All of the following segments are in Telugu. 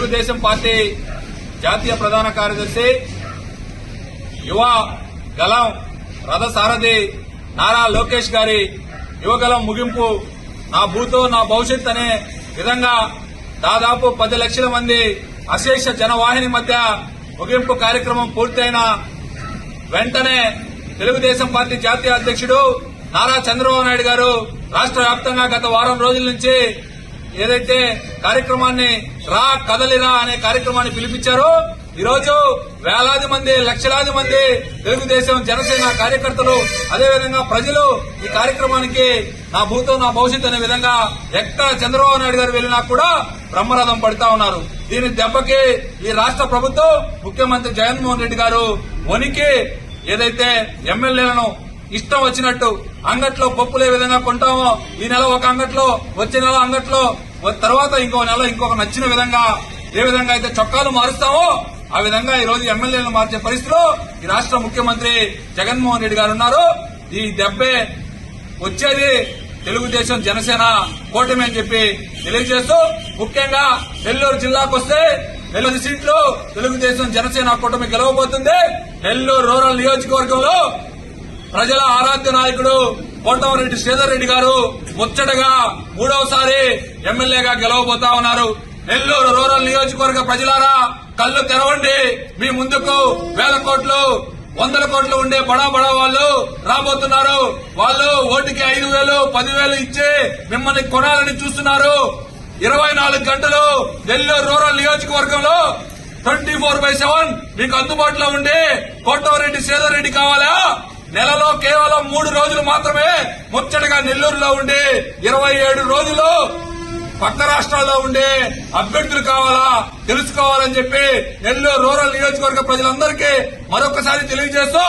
తెలుగుదేశం పార్టీ జాతీయ ప్రధాన కార్యదర్శి యువ గలం రథసారథి నారా లోకేష్ గారి యువగలం ముగింపు నా భూతో నా భవిష్యత్ అనే విధంగా దాదాపు 10 లక్షల మంది అశేష జనవాహిని మధ్య ముగింపు కార్యక్రమం పూర్తయిన వెంటనే తెలుగుదేశం పార్టీ జాతీయ అధ్యక్షుడు నారా చంద్రబాబు నాయుడు గారు రాష్ట్ర వ్యాప్తంగా గత వారం రోజుల నుంచి ఏదైతే కార్యక్రమాన్ని రా కదలిరా అనే కార్యక్రమాన్ని పిలిపించారో ఈరోజు వేలాది మంది లక్షలాది మంది తెలుగుదేశం జనసేన కార్యకర్తలు అదేవిధంగా ప్రజలు ఈ కార్యక్రమానికి నా భూతో నా భవిష్యత్ అనే విధంగా ఎక్కడ చంద్రబాబు నాయుడు గారు వెళ్లినా కూడా బ్రహ్మరథం పడతా ఉన్నారు. దీని దెబ్బకి ఈ రాష్ట్ర ప్రభుత్వం ముఖ్యమంత్రి జగన్మోహన్ రెడ్డి గారు వణికి ఏదైతే ఎమ్మెల్యేలను ఇష్టం వచ్చినట్టు అంగట్లో పప్పులు ఏ విధంగా కొంటామో ఈ నెల ఒక అంగట్లో వచ్చే నెల అంగట్లో తర్వాత ఇంకో నెల ఇంకొక నచ్చిన విధంగా ఏ విధంగా అయితే చొక్కాలు మారుస్తామో ఆ విధంగా ఈ రోజు ఎమ్మెల్యేలను మార్చే పరిస్థితిలో ఈ రాష్ట్ర ముఖ్యమంత్రి జగన్మోహన్ రెడ్డి గారు ఉన్నారు. ఈ దెబ్బే వచ్చేది తెలుగుదేశం జనసేన కూటమి అని చెప్పి తెలియజేస్తూ ముఖ్యంగా నెల్లూరు జిల్లాకు వస్తే 9 సీట్లు తెలుగుదేశం జనసేన కూటమి గెలవబోతుంది. నెల్లూరు రూరల్ నియోజకవర్గంలో ప్రజల ఆరాధ్య నాయకుడు కోటమిరెడ్డి శ్రీధర్ రెడ్డి గారు ముచ్చటగా 3వసారి ఎమ్మెల్యేగా గెలవబోతా ఉన్నారు. నెల్లూరు రూరల్ నియోజకవర్గ ప్రజలారా కళ్లు తెరవండి. మీ ముందుకు 1000 కోట్లు 100 కోట్లు ఉండే బడా వాళ్ళు రాబోతున్నారు. వాళ్ళు ఓటుకి 5,000 10,000 ఇచ్చి మిమ్మల్ని కొనాలని చూస్తున్నారు. 24 గంటలు నెల్లూరు రూరల్ నియోజకవర్గంలో 24/7 మీకు అందుబాటులో ఉండే కోటమిరెడ్డి శ్రీధర్ రెడ్డి కావాలా? నెలలో కేవలం 3 రోజులు మాత్రమే ముచ్చటగా నెల్లూరులో ఉండి 27 రోజులు పక్క రాష్ట్రాల్లో ఉండే అభ్యర్థులు కావాలా తెలుసుకోవాలని చెప్పి నెల్లూరు రూరల్ నియోజకవర్గ ప్రజలందరికీ మరొకసారి తెలియజేస్తూ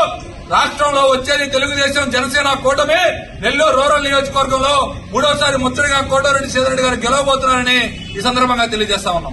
రాష్ట్రంలో వచ్చేది తెలుగుదేశం జనసేన కూటమి. నెల్లూరు రూరల్ నియోజకవర్గంలో 3వసారి ముచ్చటగా కోటమిరెడ్డి శ్రీధర్ రెడ్డి గారు గెలవబోతున్నారని ఈ సందర్భంగా తెలియజేస్తా ఉన్నాం.